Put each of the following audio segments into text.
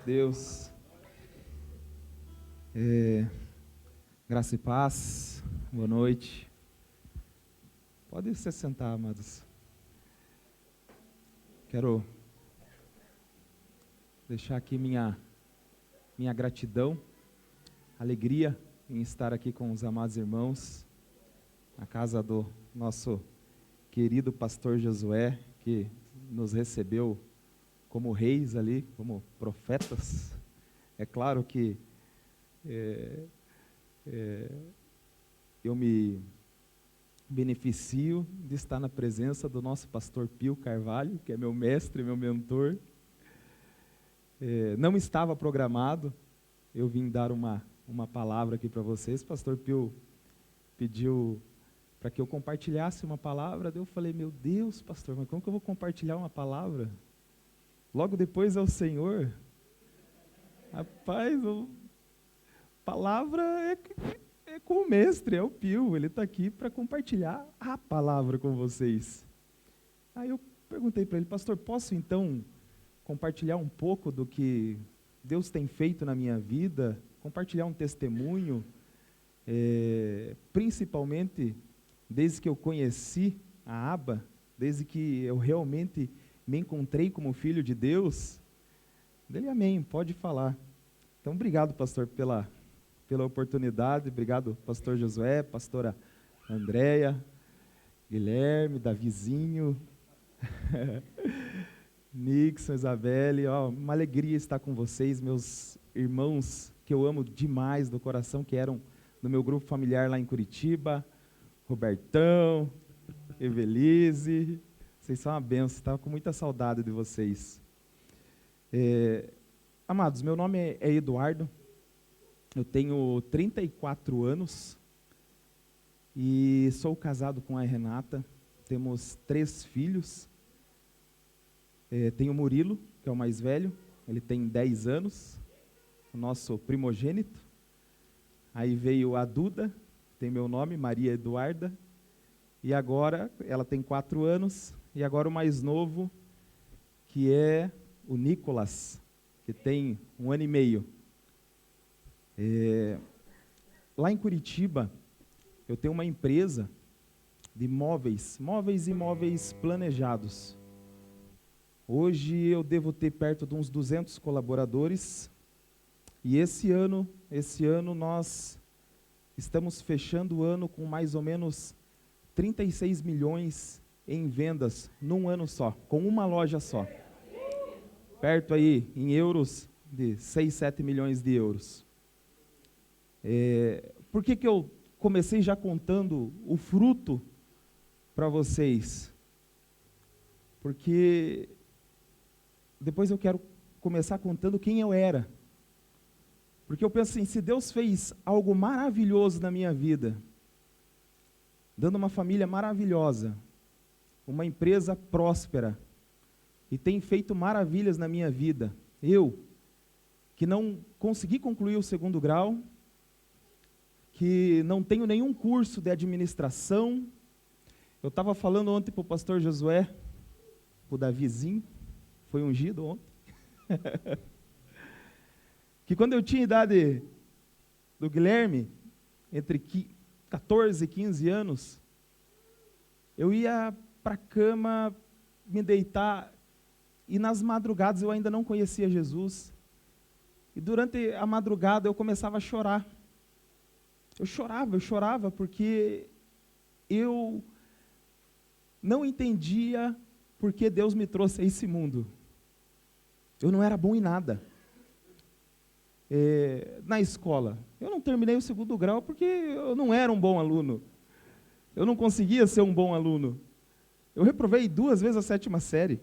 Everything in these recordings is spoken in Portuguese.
Deus. Graça e paz, boa noite. Pode se sentar, amados. Quero deixar aqui minha gratidão, alegria em estar aqui com os amados irmãos, na casa do nosso querido pastor Josué, que nos recebeu como reis ali, como profetas. É claro que eu me beneficio de estar na presença do nosso pastor Pio Carvalho, que é meu mestre, meu mentor. Não estava programado, eu vim dar uma palavra aqui para vocês. O pastor Pio pediu para que eu compartilhasse uma palavra, daí eu falei, meu Deus, pastor, mas como que eu vou compartilhar uma palavra? Logo depois é o Senhor. Rapaz, palavra é com o mestre, é o Pio, ele está aqui para compartilhar a palavra com vocês. Aí eu perguntei para ele, pastor, posso então compartilhar um pouco do que Deus tem feito na minha vida, compartilhar um testemunho, principalmente desde que eu conheci a Aba, desde que eu realmente me encontrei como filho de Deus. Dele, amém, pode falar. Então, obrigado, pastor, pela oportunidade, obrigado, pastor Josué, pastora Andréia, Guilherme, Davizinho, Nixon, Isabelle, uma alegria estar com vocês, meus irmãos, que eu amo demais do coração, que eram do meu grupo familiar lá em Curitiba, Robertão, Evelise, vocês são uma benção, estava com muita saudade de vocês. Amados, meu nome é Eduardo, eu tenho 34 anos e sou casado com a Renata, temos 3 filhos, tenho o Murilo, que é o mais velho, ele tem 10 anos, o nosso primogênito, aí veio a Duda, tem meu nome, Maria Eduarda, e agora ela tem 4 anos, e agora o mais novo, que é o Nicolas, que tem 1 ano e meio. Lá em Curitiba, eu tenho uma empresa de móveis e móveis planejados. Hoje eu devo ter perto de uns 200 colaboradores, e esse ano nós estamos fechando o ano com mais ou menos 36 milhões em vendas num ano só, com uma loja só. Perto aí, em euros, de 6, 7 milhões de euros. Por que eu comecei já contando o fruto para vocês? Porque depois eu quero começar contando quem eu era. Porque eu penso assim, se Deus fez algo maravilhoso na minha vida, dando uma família maravilhosa, uma empresa próspera, e tem feito maravilhas na minha vida, eu, que não consegui concluir o 2º grau, que não tenho nenhum curso de administração, eu estava falando ontem para o pastor Josué, para o Davizinho, foi ungido ontem, que quando eu tinha a idade do Guilherme, entre 14 e 15 anos, eu ia para a cama me deitar, e nas madrugadas eu ainda não conhecia Jesus, e durante a madrugada eu começava a chorar. Eu chorava porque eu não entendia por que Deus me trouxe a esse mundo. Eu não era bom em nada. Na escola, eu não terminei o 2º grau porque eu não era um bom aluno. Eu não conseguia ser um bom aluno. Eu reprovei 2 vezes a 7ª série.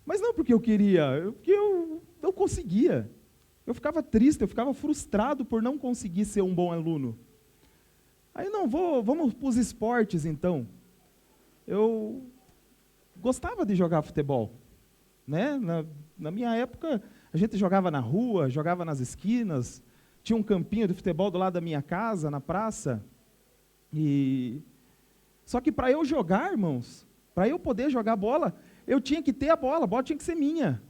Mas não porque eu queria, porque eu não conseguia. Eu ficava triste, eu ficava frustrado por não conseguir ser um bom aluno. Aí vamos para os esportes então. Eu gostava de jogar futebol, né? Na minha época, a gente jogava na rua, jogava nas esquinas, tinha um campinho de futebol do lado da minha casa, na praça. Só que para eu jogar, irmãos, para eu poder jogar bola, eu tinha que ter a bola tinha que ser minha.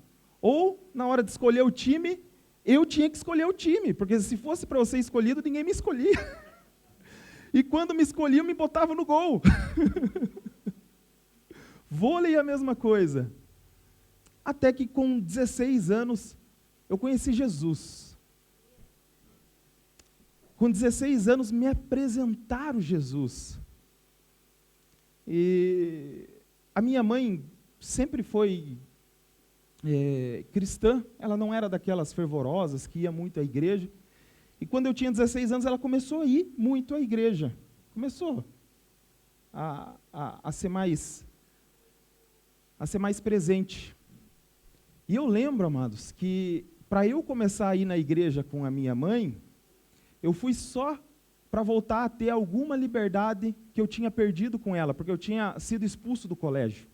Ou, na hora de escolher o time, eu tinha que escolher o time, porque se fosse para eu ser escolhido, ninguém me escolhia. E quando me escolhiam, me botavam no gol. Vôlei é a mesma coisa. Até que com 16 anos, eu conheci Jesus. Com 16 anos, me apresentaram Jesus. E a minha mãe sempre foi cristã, ela não era daquelas fervorosas que ia muito à igreja. E quando eu tinha 16 anos, ela começou a ir muito à igreja. Começou a ser mais presente. E eu lembro, amados, que para eu começar a ir na igreja com a minha mãe, eu fui só para voltar a ter alguma liberdade que eu tinha perdido com ela, porque eu tinha sido expulso do colégio.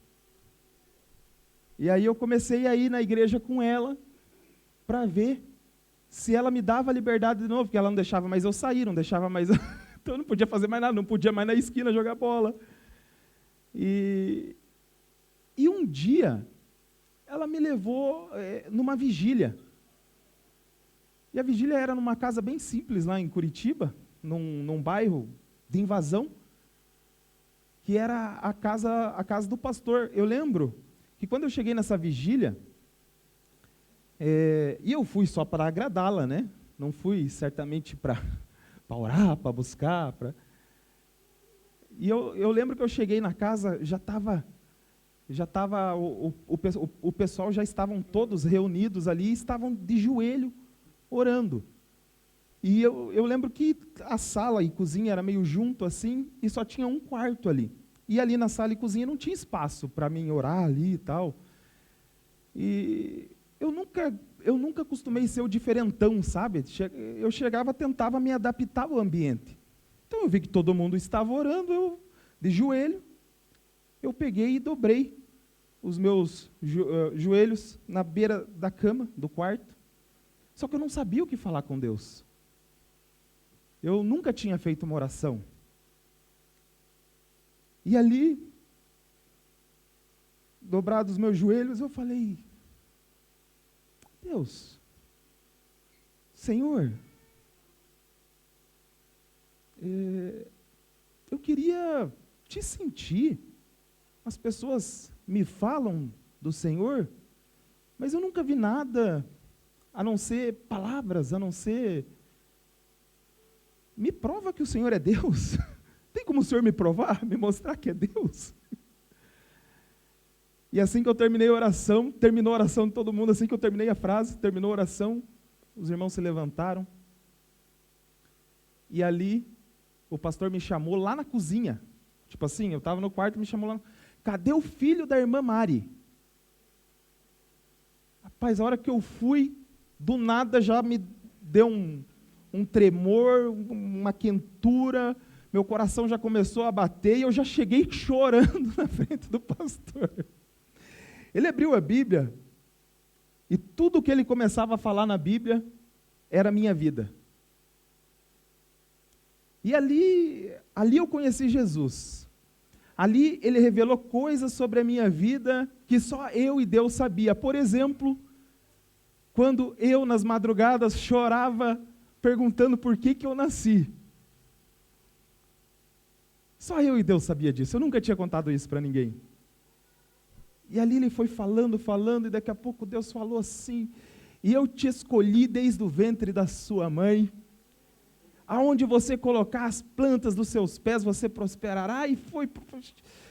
E aí eu comecei a ir na igreja com ela para ver se ela me dava liberdade de novo, porque ela não deixava mais eu sair, não deixava mais... Então eu não podia fazer mais nada, não podia mais na esquina jogar bola. E um dia, ela me levou numa vigília. E a vigília era numa casa bem simples lá em Curitiba, num bairro de Invasão, que era a casa do pastor. Eu lembro que quando eu cheguei nessa vigília, e eu fui só para agradá-la, né? Não fui certamente para orar, para buscar. E eu lembro que eu cheguei na casa, o pessoal já estavam todos reunidos ali, estavam de joelho orando. E eu lembro que a sala e cozinha era meio junto assim, e só tinha um quarto ali. E ali na sala e cozinha não tinha espaço para mim orar ali e tal. E eu nunca costumei ser o diferentão, sabe? Eu chegava, tentava me adaptar ao ambiente. Então eu vi que todo mundo estava orando, eu de joelho, eu peguei e dobrei os meus joelhos na beira da cama, do quarto. Só que eu não sabia o que falar com Deus. Eu nunca tinha feito uma oração. E ali, dobrados os meus joelhos, eu falei: Deus, Senhor, eu queria te sentir. As pessoas me falam do Senhor, mas eu nunca vi nada a não ser palavras, a não ser... Me prova que o Senhor é Deus. Tem como o Senhor me provar, me mostrar que é Deus? E assim que eu terminou a oração de todo mundo, assim que eu terminei a frase, terminou a oração, os irmãos se levantaram. E ali, o pastor me chamou lá na cozinha. Tipo assim, eu estava no quarto, me chamou lá. Cadê o filho da irmã Mari? Rapaz, a hora que eu fui, do nada já me deu um tremor, uma quentura, meu coração já começou a bater e eu já cheguei chorando na frente do pastor. Ele abriu a Bíblia e tudo que ele começava a falar na Bíblia era a minha vida. E ali eu conheci Jesus. Ali ele revelou coisas sobre a minha vida que só eu e Deus sabia. Por exemplo, quando eu nas madrugadas chorava perguntando por que eu nasci. Só eu e Deus sabia disso. Eu nunca tinha contado isso para ninguém. E ali ele foi falando, e daqui a pouco Deus falou assim: e eu te escolhi desde o ventre da sua mãe. Aonde você colocar as plantas dos seus pés, você prosperará. E foi.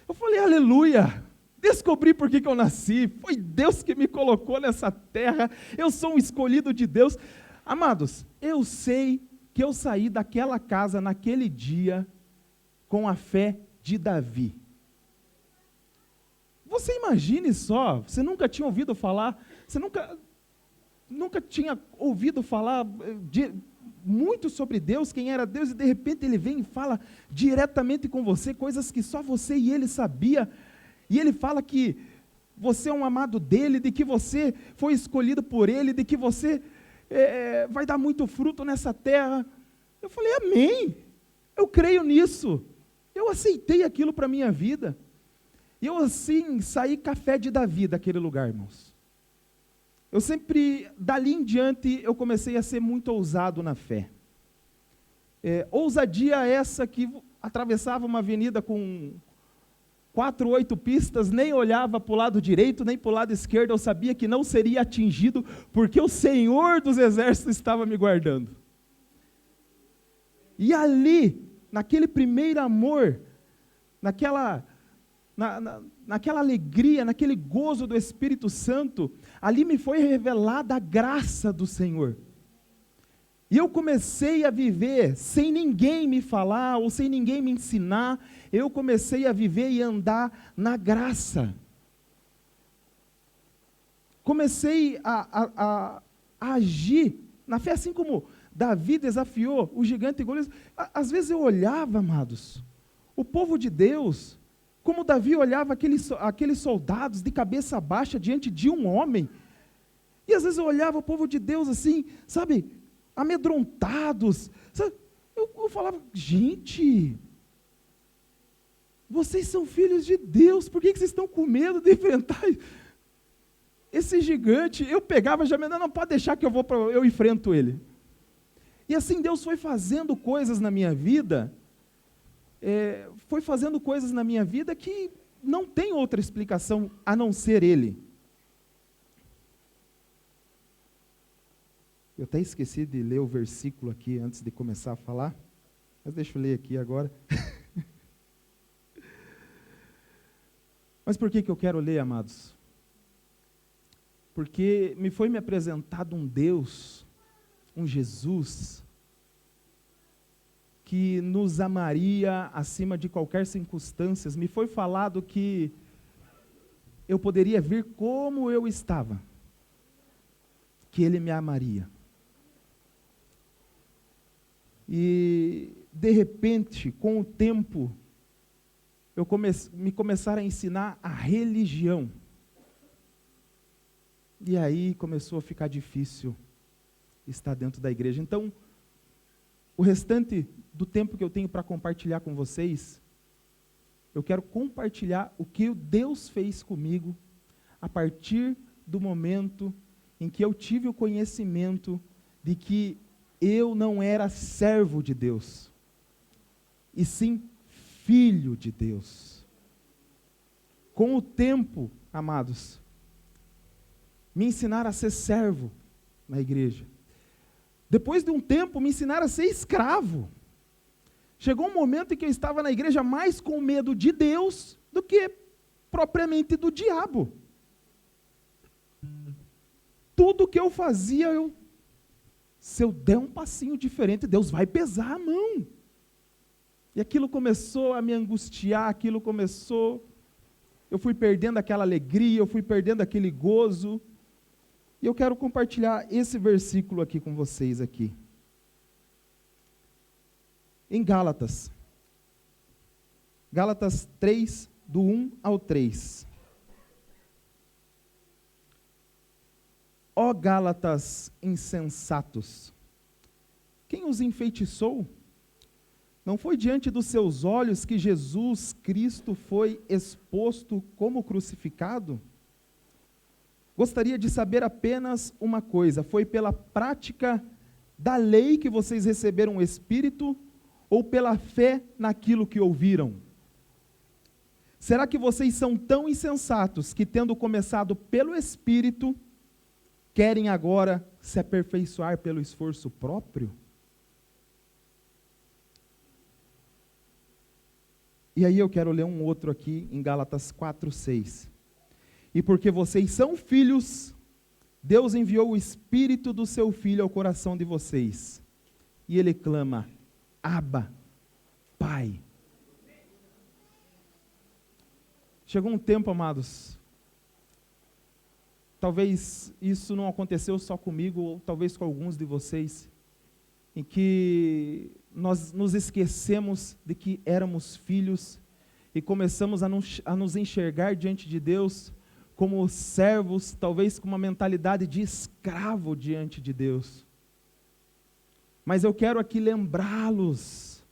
Eu falei: aleluia! Descobri por que eu nasci. Foi Deus que me colocou nessa terra. Eu sou um escolhido de Deus. Amados, eu sei que eu saí daquela casa naquele dia com a fé de Davi. Você imagine só, você nunca tinha ouvido falar, você nunca tinha ouvido falar muito sobre Deus, quem era Deus, e de repente ele vem e fala diretamente com você, coisas que só você e ele sabia, e ele fala que você é um amado dele, de que você foi escolhido por ele, de que você vai dar muito fruto nessa terra. Eu falei: amém, eu creio nisso, eu aceitei aquilo para a minha vida. E eu assim saí café de Davi daquele lugar, irmãos. eu sempre, dali em diante, eu comecei a ser muito ousado na fé. Ousadia essa que atravessava uma avenida com 4, 8 pistas, nem olhava para o lado direito, nem para o lado esquerdo, eu sabia que não seria atingido, porque o Senhor dos Exércitos estava me guardando. E ali, naquele primeiro amor, naquela alegria, naquele gozo do Espírito Santo, ali me foi revelada a graça do Senhor. E eu comecei a viver sem ninguém me falar, ou sem ninguém me ensinar, eu comecei a viver e andar na graça. Comecei a agir na fé, assim como Davi desafiou o gigante Golias. Às vezes eu olhava, amados, o povo de Deus, como Davi olhava aqueles soldados de cabeça baixa diante de um homem, e às vezes eu olhava o povo de Deus assim, sabe, amedrontados, sabe? Eu falava, gente, vocês são filhos de Deus, por que vocês estão com medo de enfrentar esse gigante? Eu pegava já, não pode deixar que eu enfrento ele. E assim Deus foi fazendo coisas na minha vida, que não tem outra explicação a não ser Ele. Eu até esqueci de ler o versículo aqui antes de começar a falar, mas deixa eu ler aqui agora. Mas por que eu quero ler, amados? Porque me foi apresentado um Deus, um Jesus, que nos amaria acima de qualquer circunstância. Me foi falado que eu poderia vir como eu estava, que Ele me amaria. E, de repente, com o tempo, me começaram a ensinar a religião. E aí começou a ficar difícil estar dentro da igreja. Então, o restante do tempo que eu tenho para compartilhar com vocês, eu quero compartilhar o que Deus fez comigo a partir do momento em que eu tive o conhecimento de que eu não era servo de Deus, e sim filho de Deus. Com o tempo, amados, me ensinaram a ser servo na igreja. Depois de um tempo, me ensinaram a ser escravo. Chegou um momento em que eu estava na igreja mais com medo de Deus do que propriamente do diabo. Tudo que eu fazia, se eu der um passinho diferente, Deus vai pesar a mão. E aquilo começou a me angustiar, eu fui perdendo aquela alegria, eu fui perdendo aquele gozo. E eu quero compartilhar esse versículo aqui com vocês aqui. Em Gálatas 3, do 1 ao 3. Ó Gálatas insensatos, quem os enfeitiçou? Não foi diante dos seus olhos que Jesus Cristo foi exposto como crucificado? Gostaria de saber apenas uma coisa: foi pela prática da lei que vocês receberam o Espírito, ou pela fé naquilo que ouviram? Será que vocês são tão insensatos que, tendo começado pelo Espírito, querem agora se aperfeiçoar pelo esforço próprio? E aí eu quero ler um outro aqui em Gálatas 4, 6. E porque vocês são filhos, Deus enviou o Espírito do seu Filho ao coração de vocês. E Ele clama, Abba, Pai. Chegou um tempo, amados, talvez isso não aconteceu só comigo, ou talvez com alguns de vocês, em que nós nos esquecemos de que éramos filhos e começamos a nos enxergar diante de Deus como servos, talvez com uma mentalidade de escravo diante de Deus. Mas eu quero aqui lembrá-los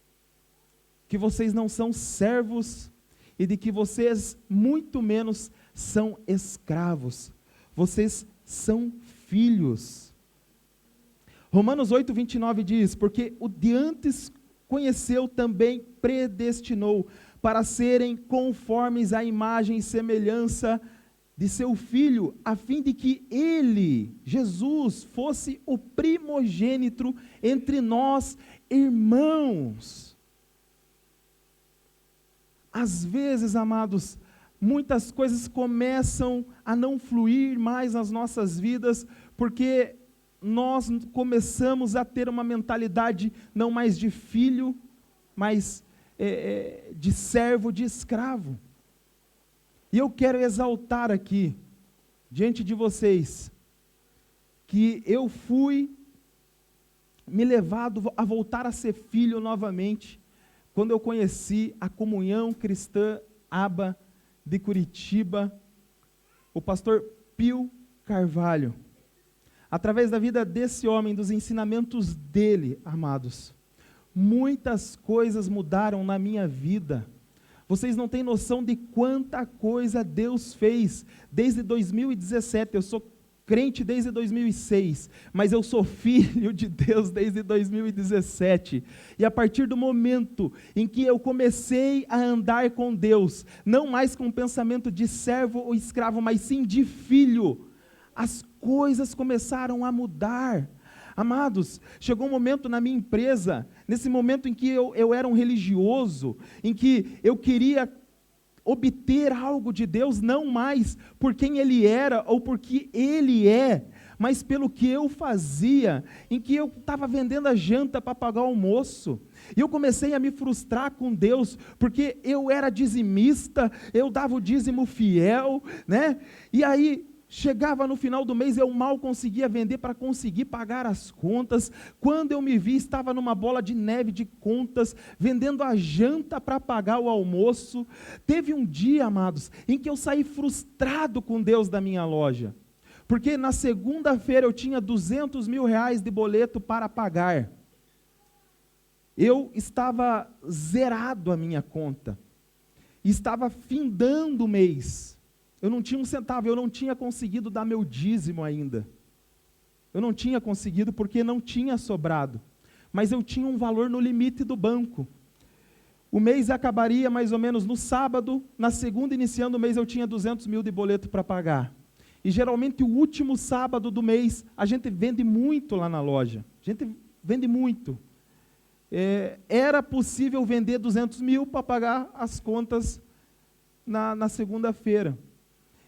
que vocês não são servos e de que vocês muito menos são escravos. Vocês são filhos. Romanos 8, 29 diz, porque o de antes conheceu também predestinou para serem conformes à imagem e semelhança de seu Filho, a fim de que ele, Jesus, fosse o primogênito entre nós, irmãos. Às vezes, amados, muitas coisas começam a não fluir mais nas nossas vidas, porque nós começamos a ter uma mentalidade não mais de filho, mas de servo, de escravo. E eu quero exaltar aqui, diante de vocês, que eu fui me levado a voltar a ser filho novamente, quando eu conheci a Comunhão Cristã Aba de Curitiba, o pastor Pio Carvalho. Através da vida desse homem, dos ensinamentos dele, amados, muitas coisas mudaram na minha vida. Vocês não têm noção de quanta coisa Deus fez desde 2017. Eu sou crente desde 2006, mas eu sou filho de Deus desde 2017. E a partir do momento em que eu comecei a andar com Deus, não mais com o pensamento de servo ou escravo, mas sim de filho, as coisas começaram a mudar. Amados, chegou um momento na minha empresa, nesse momento em que eu era um religioso, em que eu queria obter algo de Deus, não mais por quem Ele era ou porque Ele é, mas pelo que eu fazia, em que eu estava vendendo a janta para pagar o almoço, e eu comecei a me frustrar com Deus, porque eu era dizimista, eu dava o dízimo fiel, né? E aí, chegava no final do mês, eu mal conseguia vender para conseguir pagar as contas. Quando eu me vi, estava numa bola de neve de contas, vendendo a janta para pagar o almoço. Teve um dia, amados, em que eu saí frustrado com Deus da minha loja, porque na segunda-feira eu tinha 200 mil reais de boleto para pagar. Eu estava zerado a minha conta, estava findando o mês. Eu não tinha um centavo, eu não tinha conseguido dar meu dízimo ainda. Eu não tinha conseguido porque não tinha sobrado. Mas eu tinha um valor no limite do banco. O mês acabaria mais ou menos no sábado, na segunda, iniciando o mês, eu tinha 200 mil de boleto para pagar. E geralmente o último sábado do mês, a gente vende muito lá na loja. A gente vende muito. Era possível vender 200 mil para pagar as contas na segunda-feira.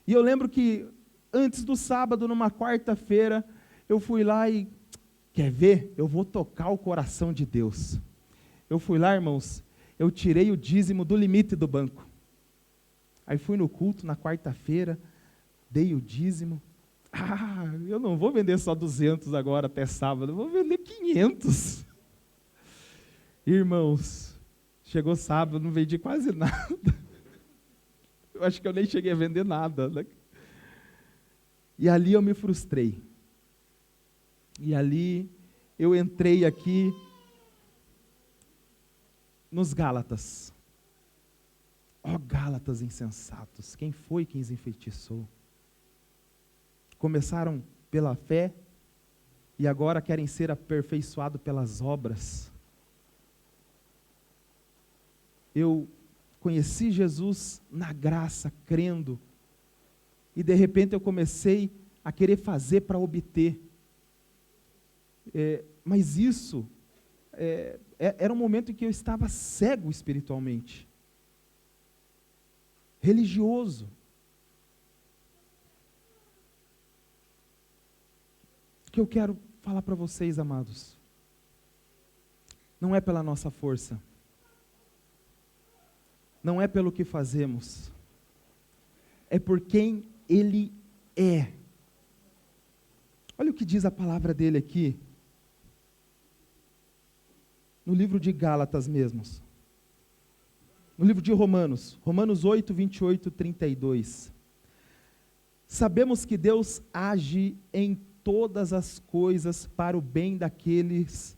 E eu lembro que antes do sábado, numa quarta-feira, eu fui lá e, quer ver? Eu vou tocar o coração de Deus. Eu fui lá, irmãos, eu tirei o dízimo do limite do banco. Aí fui no culto na quarta-feira, dei o dízimo. Eu não vou vender só 200 agora até sábado, eu vou vender 500. Irmãos, chegou sábado, não vendi quase nada. Eu acho que eu nem cheguei a vender nada, né? E ali eu me frustrei. E ali eu entrei aqui nos Gálatas. Ó Gálatas insensatos, quem foi quem os enfeitiçou? Começaram pela fé e agora querem ser aperfeiçoados pelas obras. Eu conheci Jesus na graça, crendo, e de repente eu comecei a querer fazer para obter. Mas isso era um momento em que eu estava cego espiritualmente, religioso. O que eu quero falar para vocês, amados, não é pela nossa força, não é pelo que fazemos, é por quem Ele é. Olha o que diz a palavra dele aqui, no livro de Gálatas mesmos, no livro de Romanos 8, 28, 32. Sabemos que Deus age em todas as coisas para o bem daqueles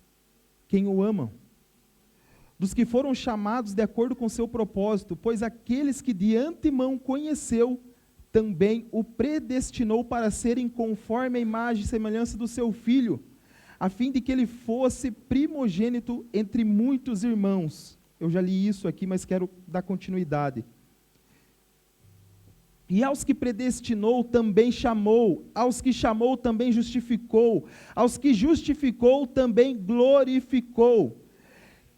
quem o amam, dos que foram chamados de acordo com seu propósito, pois aqueles que de antemão conheceu, também o predestinou para serem conforme a imagem e semelhança do seu Filho, a fim de que ele fosse primogênito entre muitos irmãos. Eu já li isso aqui, mas quero dar continuidade. E aos que predestinou também chamou, aos que chamou também justificou, aos que justificou também glorificou.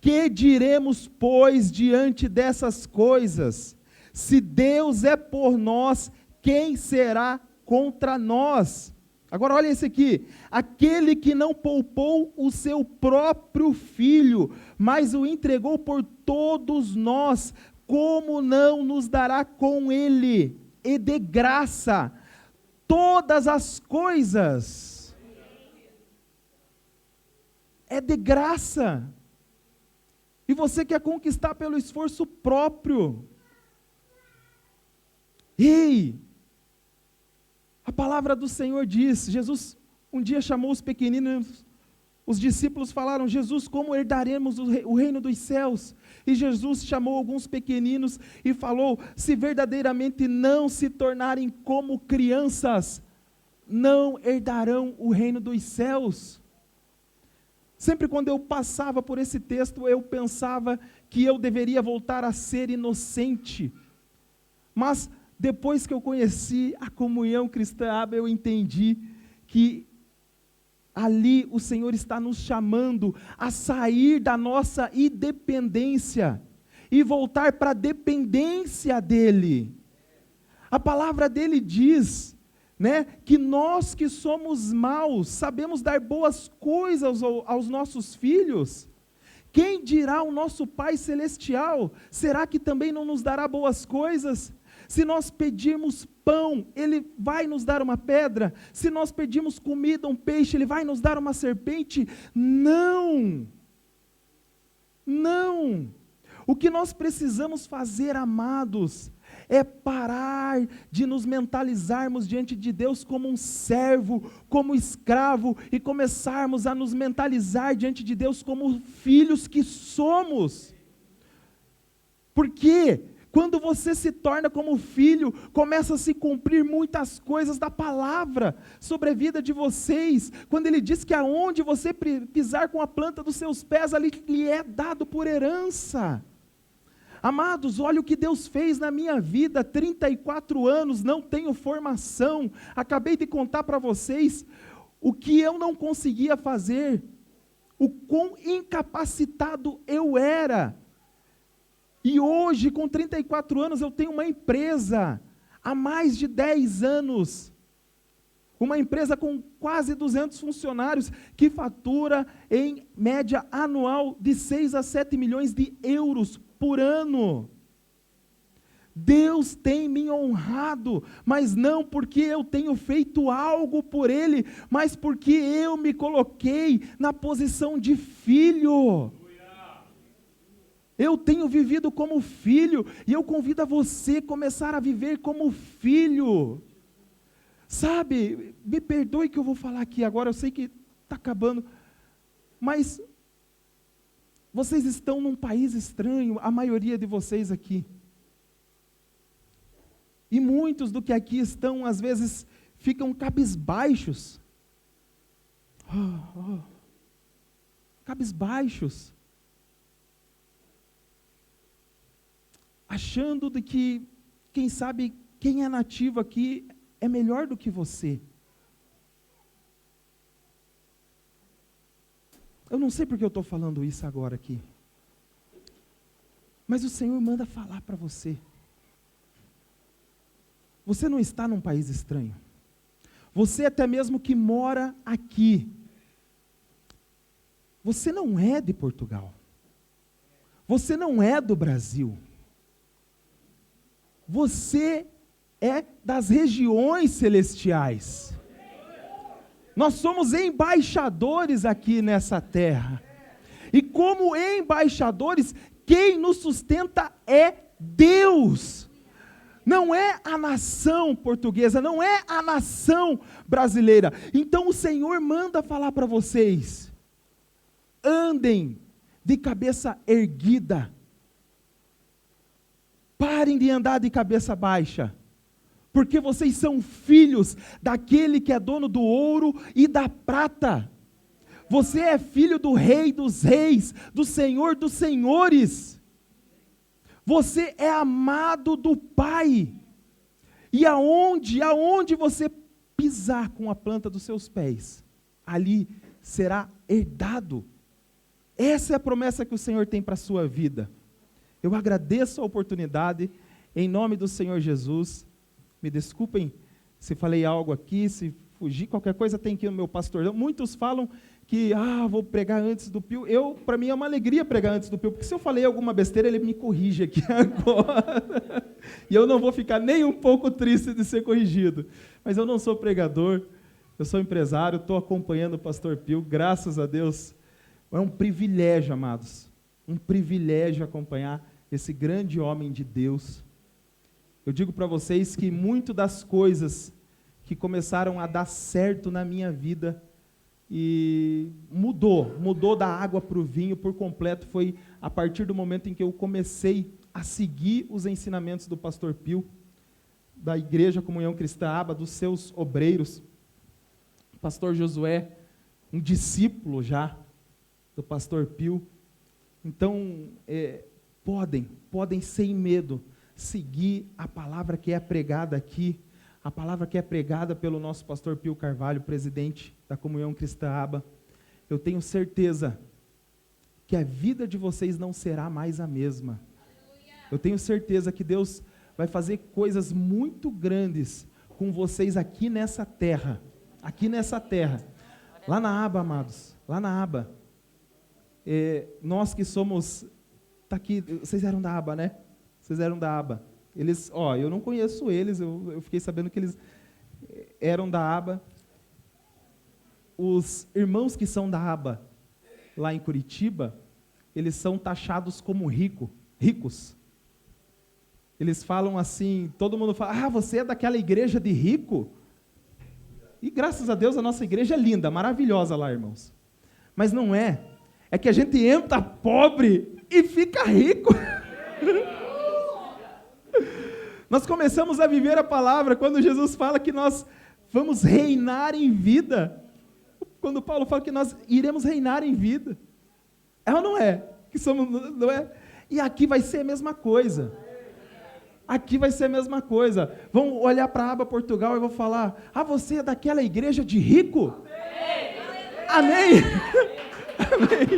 Que diremos, pois, diante dessas coisas? Se Deus é por nós, quem será contra nós? Agora olha esse aqui, aquele que não poupou o seu próprio filho, mas o entregou por todos nós, como não nos dará com ele, e de graça, todas as coisas? É de graça, e você quer conquistar pelo esforço próprio. Ei! A palavra do Senhor diz, Jesus um dia chamou os pequeninos, os discípulos falaram, Jesus, como herdaremos o reino dos céus? E Jesus chamou alguns pequeninos e falou, se verdadeiramente não se tornarem como crianças, não herdarão o reino dos céus. Sempre quando eu passava por esse texto, eu pensava que eu deveria voltar a ser inocente, mas depois que eu conheci a comunhão cristã, eu entendi que ali o Senhor está nos chamando a sair da nossa independência e voltar para a dependência dEle. A palavra dEle diz, né, que nós que somos maus, sabemos dar boas coisas aos nossos filhos. Quem dirá o nosso Pai Celestial? Será que também não nos dará boas coisas? Se nós pedirmos pão, Ele vai nos dar uma pedra? Se nós pedirmos comida, um peixe, Ele vai nos dar uma serpente? Não! Não! O que nós precisamos fazer, amados, é parar de nos mentalizarmos diante de Deus como um servo, como escravo, e começarmos a nos mentalizar diante de Deus como filhos que somos. Por quê? Quando você se torna como filho, começa a se cumprir muitas coisas da palavra sobre a vida de vocês. Quando ele diz que aonde você pisar com a planta dos seus pés, ali lhe é dado por herança. Amados, olha o que Deus fez na minha vida, 34 anos, não tenho formação. Acabei de contar para vocês o que eu não conseguia fazer, o quão incapacitado eu era. E hoje, com 34 anos, eu tenho uma empresa, há mais de 10 anos, uma empresa com quase 200 funcionários, que fatura em média anual de 6 a 7 milhões de euros por ano. Deus tem me honrado, mas não porque eu tenho feito algo por Ele, mas porque eu me coloquei na posição de filho. Eu tenho vivido como filho, e eu convido a você a começar a viver como filho. Sabe, me perdoe que eu vou falar aqui agora, eu sei que está acabando, mas vocês estão num país estranho, a maioria de vocês aqui. E muitos do que aqui estão, às vezes, ficam cabisbaixos. Cabisbaixos. Achando de que, quem sabe, quem é nativo aqui é melhor do que você. Eu não sei porque eu estou falando isso agora aqui. Mas o Senhor manda falar para você. Você não está num país estranho. Você até mesmo que mora aqui. Você não é de Portugal. Você não é do Brasil. Você é das regiões celestiais. Nós somos embaixadores aqui nessa terra. E como embaixadores, quem nos sustenta é Deus. Não é a nação portuguesa, não é a nação brasileira. Então o Senhor manda falar para vocês: andem de cabeça erguida. Parem de andar de cabeça baixa. porque vocês são filhos daquele que é dono do ouro e da prata. Você é filho do Rei dos Reis, do Senhor dos Senhores. Você é amado do Pai. E aonde você pisar com a planta dos seus pés, ali será herdado. Essa é a promessa que o Senhor tem para a sua vida. Eu agradeço a oportunidade, em nome do Senhor Jesus. Me desculpem se falei algo aqui, se fugi, qualquer coisa tem que ir no meu pastor. Muitos falam que, vou pregar antes do Pio. Para mim é uma alegria pregar antes do Pio, porque se eu falei alguma besteira, ele me corrige aqui agora. E eu não vou ficar nem um pouco triste de ser corrigido. Mas eu não sou pregador, eu sou empresário, estou acompanhando o pastor Pio, graças a Deus. É um privilégio, amados, um privilégio acompanhar esse grande homem de Deus. Eu digo para vocês que muito das coisas que começaram a dar certo na minha vida e mudou da água para o vinho por completo, foi a partir do momento em que eu comecei a seguir os ensinamentos do pastor Pio, da Igreja Comunhão Cristã Aba, dos seus obreiros. O pastor Josué, um discípulo já do pastor Pio. Então, podem sem medo seguir a palavra que é pregada aqui, a palavra que é pregada pelo nosso pastor Pio Carvalho, presidente da Comunhão Cristã Aba. Eu tenho certeza que a vida de vocês não será mais a mesma. Eu tenho certeza que Deus vai fazer coisas muito grandes com vocês aqui nessa terra. Lá na Aba, amados, lá na Aba. Nós que somos, tá aqui, vocês eram da Aba, né? Vocês eram da Aba. Eles, eu não conheço eles, eu fiquei sabendo que eles eram da Aba. Os irmãos que são da Aba, lá em Curitiba, eles são taxados como ricos. Eles falam assim, todo mundo fala, você é daquela igreja de rico? E graças a Deus a nossa igreja é linda, maravilhosa lá, irmãos. Mas não é. É que a gente entra pobre e fica rico. Nós começamos a viver a palavra quando Jesus fala que nós vamos reinar em vida. Quando Paulo fala que nós iremos reinar em vida. É ou não é? Não é? E aqui vai ser a mesma coisa. Vão olhar para a Aba Portugal e vão falar, você é daquela igreja de rico? Amém? Amém.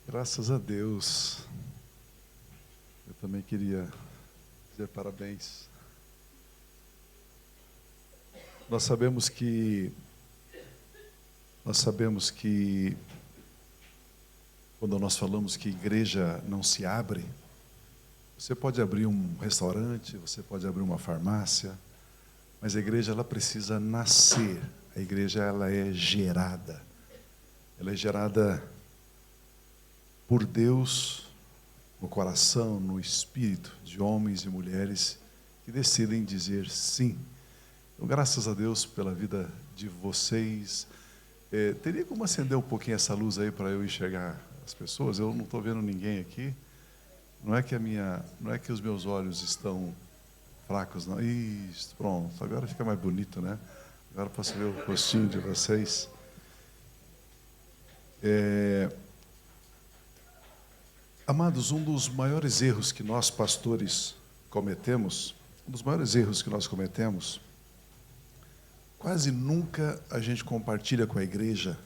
Graças a Deus. Eu também queria dizer parabéns. Nós sabemos que quando nós falamos que igreja não se abre, você pode abrir um restaurante, você pode abrir uma farmácia, mas a igreja ela precisa nascer. A igreja ela é gerada. Ela é gerada por Deus no coração, no espírito de homens e mulheres que decidem dizer sim. Então, graças a Deus pela vida de vocês. Teria como acender um pouquinho essa luz aí para eu enxergar as pessoas? Eu não estou vendo ninguém aqui. Não é que os meus olhos estão fracos, não. Isso, pronto. Agora fica mais bonito, né? Agora posso ver o rostinho de vocês. Amados, um dos maiores erros que nós pastores cometemos, quase nunca a gente compartilha com a igreja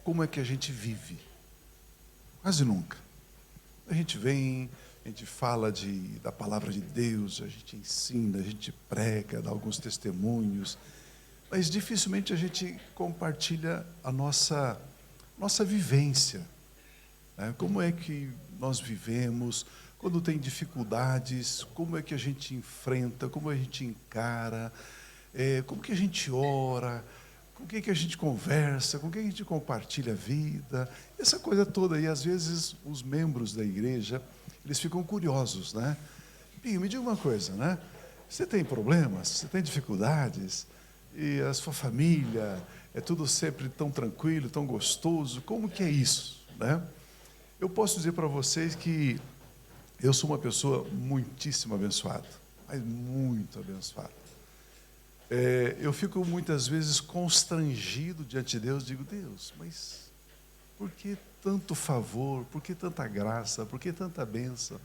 como é que a gente vive. Quase nunca. A gente vem, a gente fala da palavra de Deus, a gente ensina, a gente prega, dá alguns testemunhos, mas dificilmente a gente compartilha a nossa vivência. Né? Como é que nós vivemos, quando tem dificuldades, como é que a gente enfrenta, como a gente encara, como que a gente ora, com quem que a gente conversa, com quem a gente compartilha a vida, essa coisa toda. E às vezes os membros da igreja, eles ficam curiosos, né? Pinho, me diga uma coisa, né? Você tem problemas, você tem dificuldades, e a sua família, é tudo sempre tão tranquilo, tão gostoso, como que é isso, né? Eu posso dizer para vocês que Eu sou uma pessoa muitíssimo abençoada, mas muito abençoada. Eu fico muitas vezes constrangido diante de Deus, digo, Deus, mas por que tanto favor, por que tanta graça, por que tanta bênção,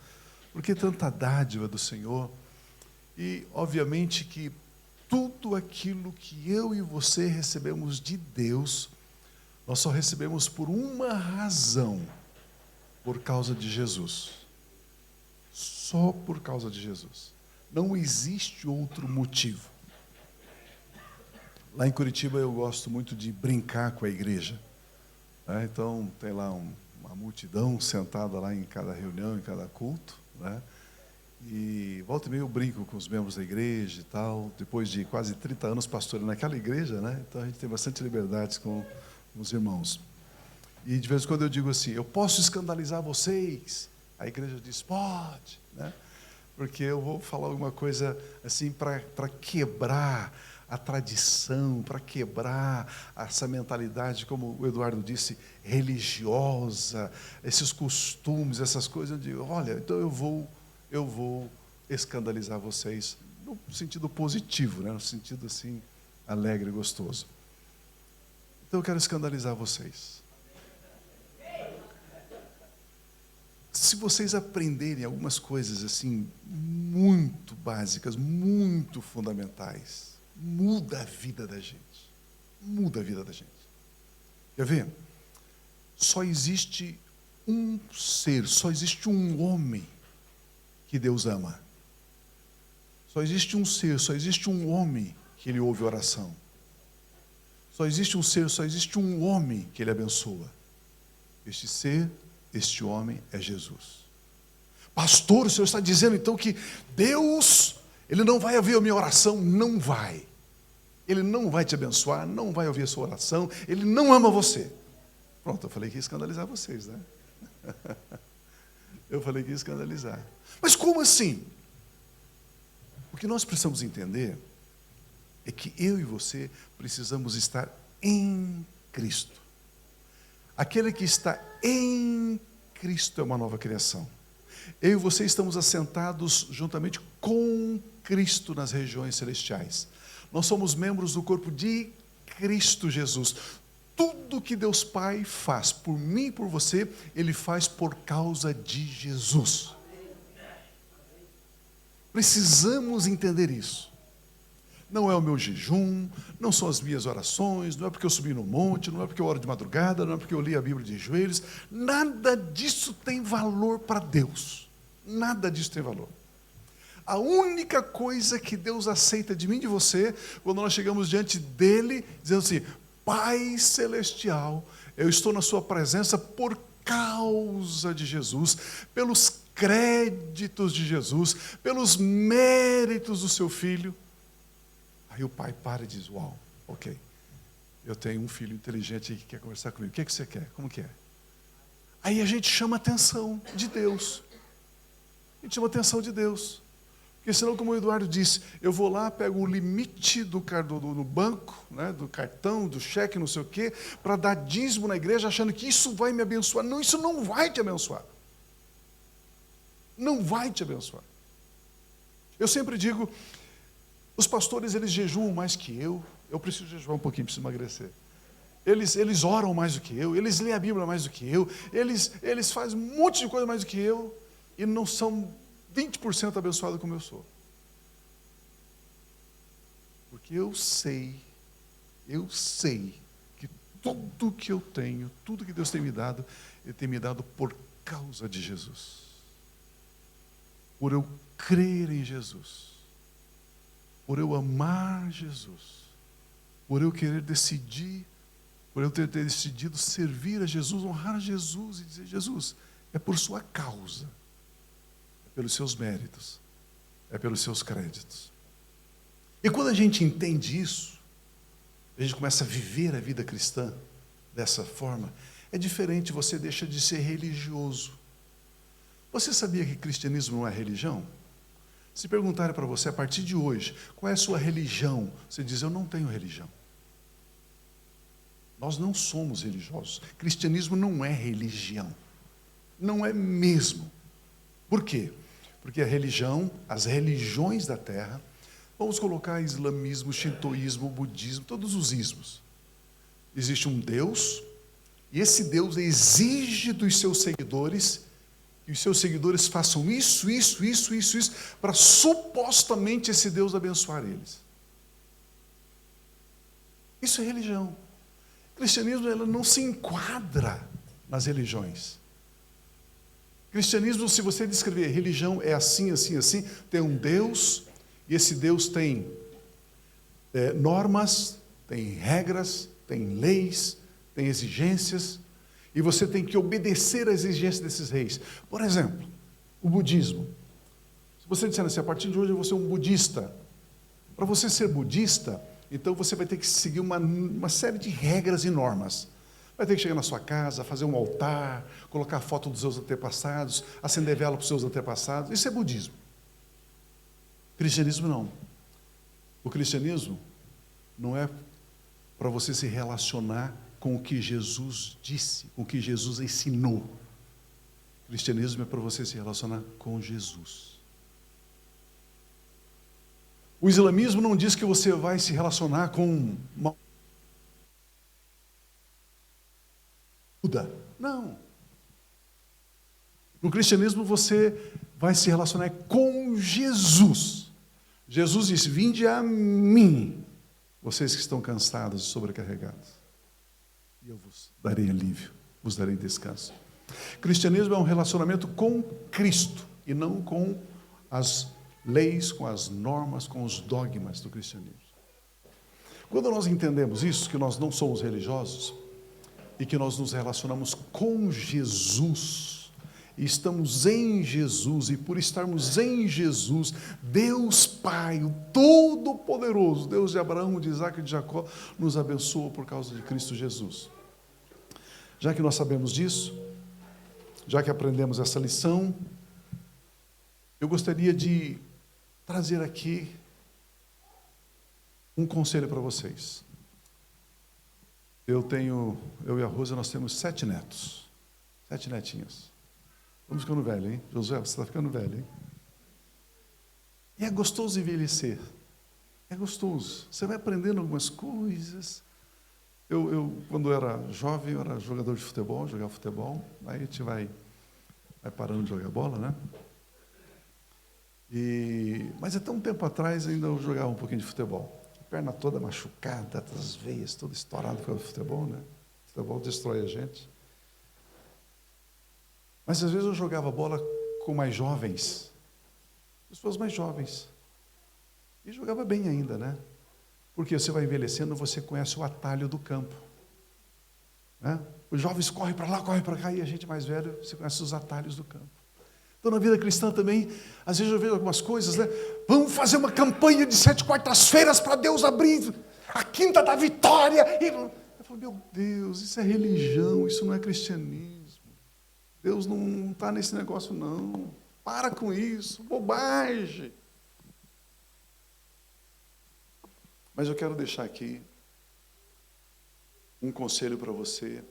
por que tanta dádiva do Senhor? E, obviamente, que tudo aquilo que eu e você recebemos de Deus, nós só recebemos por uma razão, por causa de Jesus. Só por causa de Jesus. Não existe outro motivo. Lá em Curitiba eu gosto muito de brincar com a igreja. Então tem lá uma multidão sentada lá em cada reunião, em cada culto, né? E volta e meia eu brinco com os membros da igreja e tal, depois de quase 30 anos pastoreando naquela igreja, né? Então a gente tem bastante liberdade com os irmãos. E de vez em quando eu digo assim, eu posso escandalizar vocês? A igreja diz, pode, né? Porque eu vou falar alguma coisa assim para quebrar a tradição, para quebrar essa mentalidade, como o Eduardo disse, religiosa, esses costumes, essas coisas. Eu digo, olha, então eu vou escandalizar vocês no sentido positivo, né? No sentido assim, alegre e gostoso. Então eu quero escandalizar vocês. Se vocês aprenderem algumas coisas assim, muito básicas, muito fundamentais, muda a vida da gente. Muda a vida da gente. Quer ver? Só existe um ser, só existe um homem que Deus ama. Só existe um ser, só existe um homem que Ele ouve oração. Só existe um ser, só existe um homem que Ele abençoa. Este ser, este homem é Jesus. Pastor, o senhor está dizendo então que Deus, Ele não vai ouvir a minha oração? Não vai. Ele não vai te abençoar, não vai ouvir a sua oração, Ele não ama você. Pronto, eu falei que ia escandalizar vocês, né? Eu falei que ia escandalizar. Mas como assim? O que nós precisamos entender é que eu e você precisamos estar em Cristo. Aquele que está em Cristo é uma nova criação. Eu e você estamos assentados juntamente com Cristo nas regiões celestiais. Nós somos membros do corpo de Cristo Jesus. Tudo que Deus Pai faz por mim e por você, Ele faz por causa de Jesus. Precisamos entender isso. Não é o meu jejum, não são as minhas orações, não é porque eu subi no monte, não é porque eu oro de madrugada, não é porque eu li a Bíblia de joelhos. Nada disso tem valor para Deus. Nada disso tem valor. A única coisa que Deus aceita de mim e de você, quando nós chegamos diante dEle, dizendo assim, Pai Celestial, eu estou na sua presença por causa de Jesus, pelos créditos de Jesus, pelos méritos do seu Filho. Aí o pai para e diz, uau, ok, eu tenho um filho inteligente que quer conversar comigo, o que é que você quer? Como que é? Aí a gente chama a atenção de Deus. A gente chama a atenção de Deus. Porque senão, como o Eduardo disse, eu vou lá, pego o limite do banco, né, do cartão, do cheque, não sei o quê, para dar dízimo na igreja, achando que isso vai me abençoar. Não, isso não vai te abençoar. Não vai te abençoar. Eu sempre digo, os pastores, eles jejuam mais que eu preciso jejuar um pouquinho, preciso emagrecer. Eles oram mais do que eu, eles leem a Bíblia mais do que eu, eles fazem um monte de coisa mais do que eu, e não são 20% abençoados como eu sou. Porque eu sei que tudo que eu tenho, tudo que Deus tem me dado, Ele tem me dado por causa de Jesus. Por eu crer em Jesus. Por eu amar Jesus. Por eu querer decidir, por eu ter decidido servir a Jesus, honrar a Jesus e dizer, Jesus, é por sua causa. Pelos seus méritos, é pelos seus créditos. E quando a gente entende isso, a gente começa a viver a vida cristã dessa forma, é diferente, você deixa de ser religioso. Você sabia que cristianismo não é religião? Se perguntarem para você, a partir de hoje, qual é a sua religião? Você diz, eu não tenho religião. Nós não somos religiosos. Cristianismo não é religião. Não é mesmo. Por quê? Porque a religião, as religiões da terra, vamos colocar islamismo, shintoísmo, budismo, todos os ismos. Existe um Deus, e esse Deus exige dos seus seguidores que os seus seguidores façam isso, para supostamente esse Deus abençoar eles. Isso é religião. O cristianismo, ela não se enquadra nas religiões. O cristianismo, se você descrever religião, é assim, assim, assim, tem um Deus, e esse Deus tem normas, tem regras, tem leis, tem exigências, e você tem que obedecer às exigências desses reis. Por exemplo, o budismo. Se você disser assim, a partir de hoje eu vou ser um budista. Para você ser budista, então você vai ter que seguir uma série de regras e normas. Vai ter que chegar na sua casa, fazer um altar, colocar a foto dos seus antepassados, acender vela para os seus antepassados. Isso é budismo. Cristianismo não. O cristianismo não é para você se relacionar com o que Jesus disse, com o que Jesus ensinou. O cristianismo é para você se relacionar com Jesus. O islamismo não diz que você vai se relacionar com uma Buda. Não. No cristianismo você vai se relacionar com Jesus. Jesus disse, vinde a mim, vocês que estão cansados e sobrecarregados, e eu vos darei alívio, vos darei descanso. Cristianismo é um relacionamento com Cristo, e não com as leis, com as normas, com os dogmas do cristianismo. Quando nós entendemos isso, que nós não somos religiosos, e que nós nos relacionamos com Jesus, e estamos em Jesus, e por estarmos em Jesus, Deus Pai, o Todo-Poderoso, Deus de Abraão, de Isaac e de Jacó, nos abençoa por causa de Cristo Jesus. Já que nós sabemos disso, já que aprendemos essa lição, eu gostaria de trazer aqui um conselho para vocês. Eu e a Rosa, nós temos 7 netos, 7 netinhos. Estamos ficando velho, hein? Josué, você está ficando velho, hein? E é gostoso envelhecer. É gostoso. Você vai aprendendo algumas coisas. Eu quando era jovem, eu era jogador de futebol, jogava futebol. Aí a gente vai parando de jogar bola, né? Mas até um tempo atrás ainda eu jogava um pouquinho de futebol. Perna toda machucada, as veias todas estouradas por causa do futebol, né? O futebol destrói a gente. Mas às vezes eu jogava bola com mais jovens, pessoas mais jovens, e jogava bem ainda, né? Porque você vai envelhecendo, você conhece o atalho do campo, né? Os jovens correm para lá, correm para cá, e a gente mais velho, você conhece os atalhos do campo. Então, na vida cristã também, às vezes eu vejo algumas coisas, né? Vamos fazer uma campanha de 7 quartas-feiras para Deus abrir a quinta da vitória. Eu falo, meu Deus, isso é religião, isso não é cristianismo. Deus não está nesse negócio, não. Para com isso, bobagem. Mas eu quero deixar aqui um conselho para você.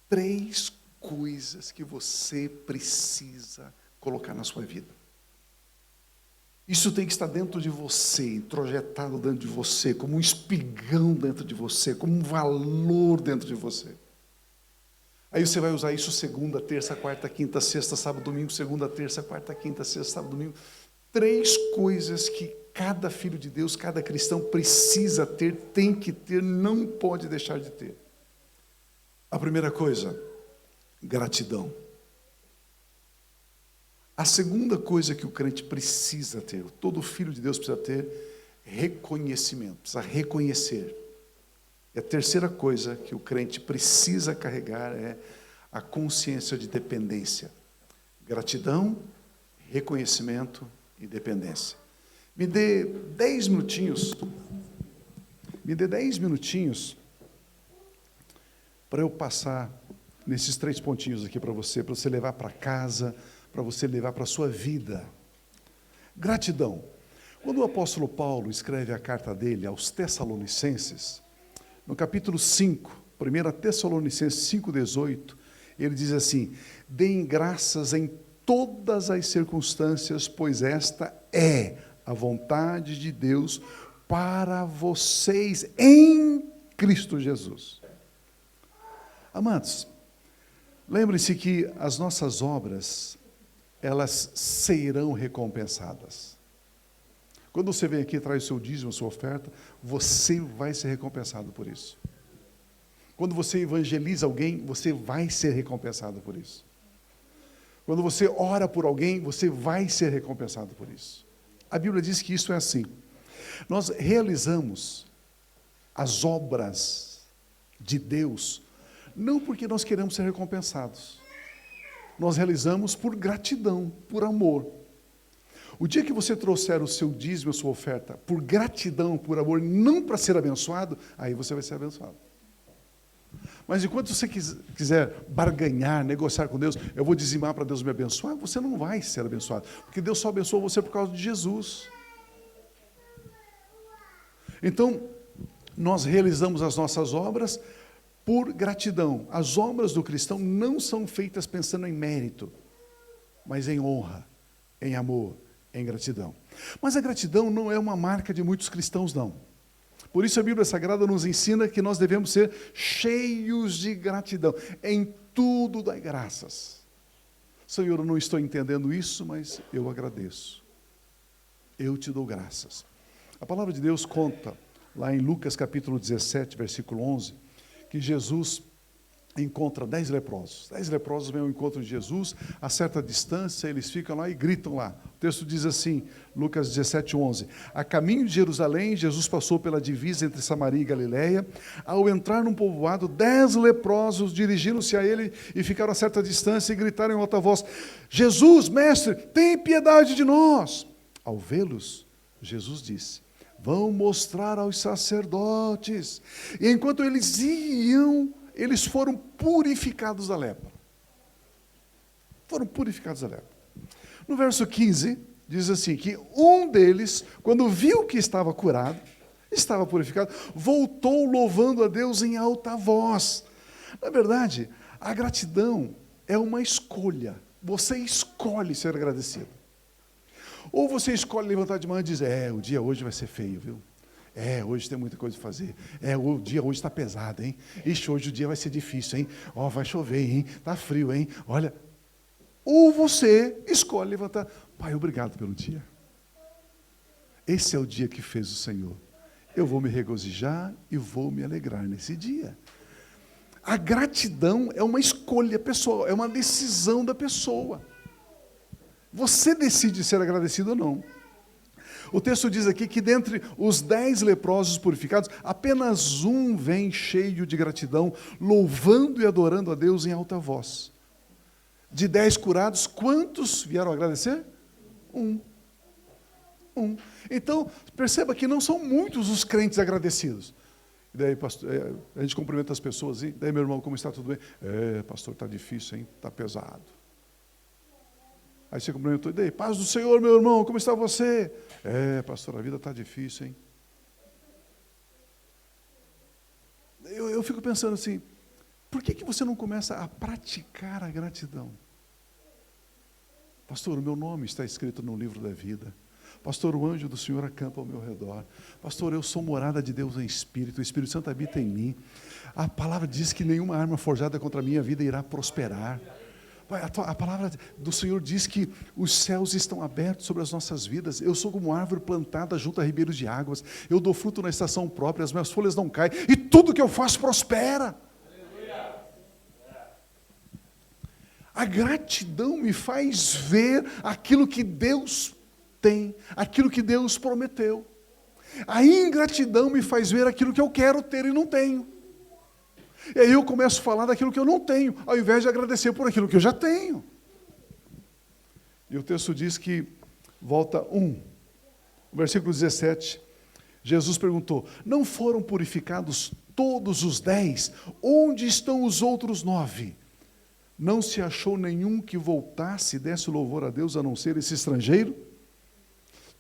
3 coisas que você precisa colocar na sua vida. Isso tem que estar dentro de você, introjetado dentro de você, como um espigão dentro de você, como um valor dentro de você. Aí você vai usar isso segunda, terça, quarta, quinta, sexta, sábado, domingo, segunda, terça, quarta, quinta, sexta, sábado, domingo. 3 coisas que cada filho de Deus, cada cristão precisa ter, tem que ter, não pode deixar de ter. A primeira coisa, gratidão. A segunda coisa que o crente precisa ter, todo filho de Deus precisa ter, reconhecimento, precisa reconhecer. E a terceira coisa que o crente precisa carregar é a consciência de dependência. Gratidão, reconhecimento e dependência. Me dê 10 minutinhos. Me dê 10 minutinhos para eu passar nesses 3 pontinhos aqui para você levar para casa, para você levar para a sua vida. Gratidão. Quando o apóstolo Paulo escreve a carta dele aos Tessalonicenses, no capítulo 5, 1 Tessalonicenses 5,18, ele diz assim: deem graças em todas as circunstâncias, pois esta é a vontade de Deus para vocês em Cristo Jesus. Amados, lembre-se que as nossas obras, elas serão recompensadas. Quando você vem aqui e traz o seu dízimo, a sua oferta, você vai ser recompensado por isso. Quando você evangeliza alguém, você vai ser recompensado por isso. Quando você ora por alguém, você vai ser recompensado por isso. A Bíblia diz que isso é assim. Nós realizamos as obras de Deus, não porque nós queremos ser recompensados. Nós realizamos por gratidão, por amor. O dia que você trouxer o seu dízimo, a sua oferta, por gratidão, por amor, não para ser abençoado, aí você vai ser abençoado. Mas enquanto você quiser barganhar, negociar com Deus, eu vou dizimar para Deus me abençoar, você não vai ser abençoado. Porque Deus só abençoa você por causa de Jesus. Então, nós realizamos as nossas obras por gratidão. As obras do cristão não são feitas pensando em mérito, mas em honra, em amor, em gratidão. Mas a gratidão não é uma marca de muitos cristãos, não. Por isso a Bíblia Sagrada nos ensina que nós devemos ser cheios de gratidão. Em tudo dai graças. Senhor, eu não estou entendendo isso, mas eu agradeço. Eu te dou graças. A palavra de Deus conta, lá em Lucas capítulo 17, versículo 11, que Jesus encontra 10 leprosos. 10 leprosos vêm ao encontro de Jesus, a certa distância, eles ficam lá e gritam lá. O texto diz assim, Lucas 17, 11. A caminho de Jerusalém, Jesus passou pela divisa entre Samaria e Galileia. Ao entrar num povoado, 10 leprosos dirigiram-se a ele e ficaram a certa distância e gritaram em alta voz: Jesus, mestre, tem piedade de nós. Ao vê-los, Jesus disse: vão mostrar aos sacerdotes. E enquanto eles iam, eles foram purificados da lepra. Foram purificados da lepra. No verso 15, diz assim, que um deles, quando viu que estava curado, estava purificado, voltou louvando a Deus em alta voz. Na verdade, a gratidão é uma escolha. Você escolhe ser agradecido. Ou você escolhe levantar de manhã e dizer: o dia hoje vai ser feio, viu? Hoje tem muita coisa a fazer. O dia hoje está pesado, hein? Ixi, hoje o dia vai ser difícil, hein? Vai chover, hein? Está frio, hein? Olha. Ou você escolhe levantar: Pai, obrigado pelo dia. Esse é o dia que fez o Senhor. Eu vou me regozijar e vou me alegrar nesse dia. A gratidão é uma escolha pessoal, é uma decisão da pessoa. Você decide ser agradecido ou não. O texto diz aqui que dentre os 10 leprosos purificados, apenas um vem cheio de gratidão, louvando e adorando a Deus em alta voz. De 10 curados, quantos vieram agradecer? Um. Então, perceba que não são muitos os crentes agradecidos. E daí, pastor, a gente cumprimenta as pessoas, e daí, meu irmão, como está, tudo bem? Pastor, está difícil, hein? Está pesado. Aí você cumprimentou: e daí, paz do Senhor, meu irmão, como está você? Pastor, a vida está difícil, hein? Eu fico pensando assim, por que você não começa a praticar a gratidão? Pastor, o meu nome está escrito no livro da vida. Pastor, o anjo do Senhor acampa ao meu redor. Pastor, eu sou morada de Deus em espírito, o Espírito Santo habita em mim. A palavra diz que nenhuma arma forjada contra a minha vida irá prosperar. A palavra do Senhor diz que os céus estão abertos sobre as nossas vidas. Eu sou como árvore plantada junto a ribeiros de águas. Eu dou fruto na estação própria, as minhas folhas não caem. E tudo que eu faço prospera. A gratidão me faz ver aquilo que Deus tem, aquilo que Deus prometeu. A ingratidão me faz ver aquilo que eu quero ter e não tenho. E aí eu começo a falar daquilo que eu não tenho, ao invés de agradecer por aquilo que eu já tenho. E o texto diz que, volta o versículo 17, Jesus perguntou: não foram purificados todos os 10? Onde estão os outros 9? Não se achou nenhum que voltasse e desse louvor a Deus, a não ser esse estrangeiro?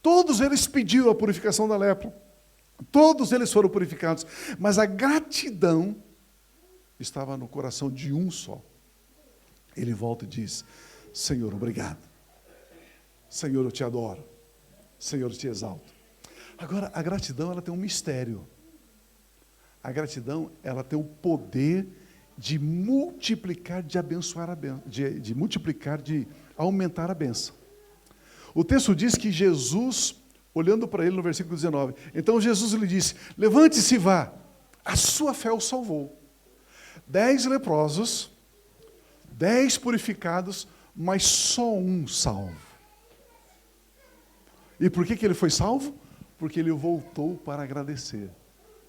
Todos eles pediram a purificação da lepra. Todos eles foram purificados. Mas a gratidão estava no coração de um só. Ele volta e diz: Senhor, obrigado. Senhor, eu te adoro. Senhor, eu te exalto. Agora, a gratidão, ela tem um mistério. A gratidão, ela tem o poder de multiplicar, de abençoar a bênção, de multiplicar, de aumentar a bênção. O texto diz que Jesus, olhando para ele no versículo 19, então Jesus lhe disse, levante-se e vá, a sua fé o salvou. 10 leprosos, 10 purificados, mas só um salvo. E por que ele foi salvo? Porque ele voltou para agradecer.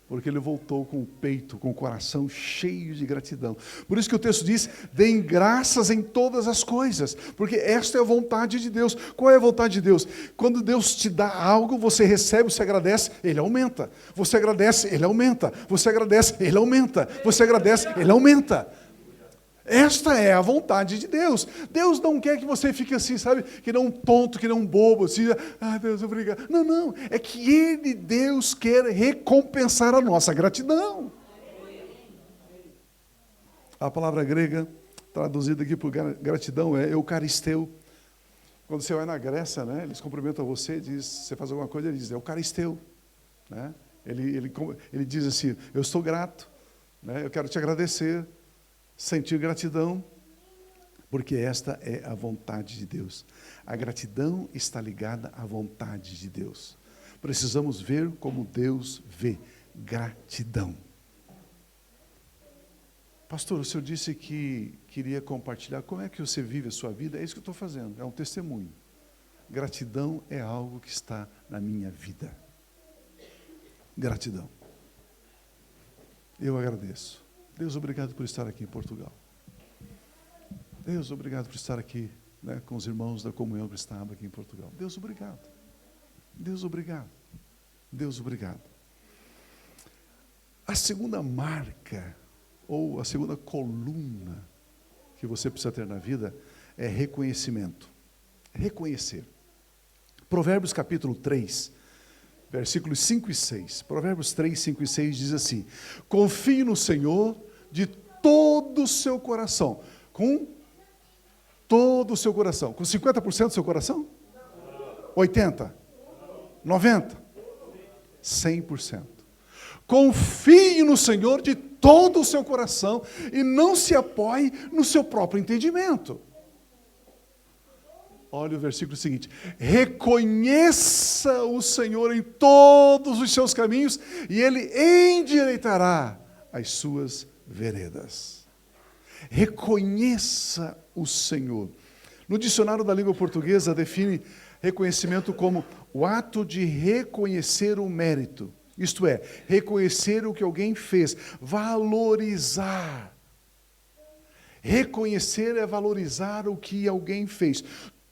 Porque ele voltou com o peito, com o coração cheio de gratidão. Por isso que o texto diz, deem graças em todas as coisas. Porque esta é a vontade de Deus. Qual é a vontade de Deus? Quando Deus te dá algo, você recebe, você agradece, Ele aumenta. Você agradece, Ele aumenta. Você agradece, Ele aumenta. Você agradece, Ele aumenta. Esta é a vontade de Deus. Deus não quer que você fique assim, sabe, que não um tonto, que não um bobo, assim, Deus, obrigado. Não, não, é que Ele, Deus, quer recompensar a nossa gratidão. A palavra grega, traduzida aqui por gratidão, é eucaristeu. Quando você vai na Grécia, né, eles cumprimentam você, diz, você faz alguma coisa, ele diz, eucaristeu. Né? Ele diz assim, eu estou grato, né, eu quero te agradecer. Sentir gratidão, porque esta é a vontade de Deus. A gratidão está ligada à vontade de Deus. Precisamos ver como Deus vê. Gratidão. Pastor, o senhor disse que queria compartilhar. Como é que você vive a sua vida? É isso que eu estou fazendo, é um testemunho. Gratidão é algo que está na minha vida. Gratidão. Eu agradeço. Deus, obrigado por estar aqui em Portugal. Deus, obrigado por estar aqui, né, com os irmãos da comunhão cristã aqui em Portugal. Deus, obrigado. Deus, obrigado. Deus, obrigado. A segunda marca, ou a segunda coluna que você precisa ter na vida é reconhecimento. Reconhecer. Provérbios capítulo 3, versículos 5 e 6. Provérbios 3, 5 e 6 diz assim, confie no Senhor de todo o seu coração. Com todo o seu coração. Com 50% do seu coração? 80%? 90%? 100%. Confie no Senhor de todo o seu coração e não se apoie no seu próprio entendimento. Olha o versículo seguinte. Reconheça o Senhor em todos os seus caminhos e Ele endireitará as suas veredas. Reconheça o Senhor. No dicionário da língua portuguesa define reconhecimento como o ato de reconhecer o mérito. Isto é, reconhecer o que alguém fez, valorizar. Reconhecer é valorizar o que alguém fez.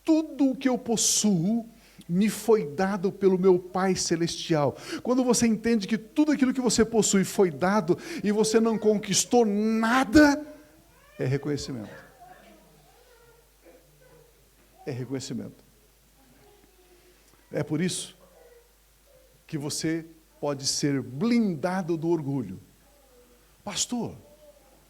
Tudo o que eu possuo me foi dado pelo meu Pai Celestial. Quando você entende que tudo aquilo que você possui foi dado e você não conquistou nada, é reconhecimento. É reconhecimento. É por isso que você pode ser blindado do orgulho. Pastor,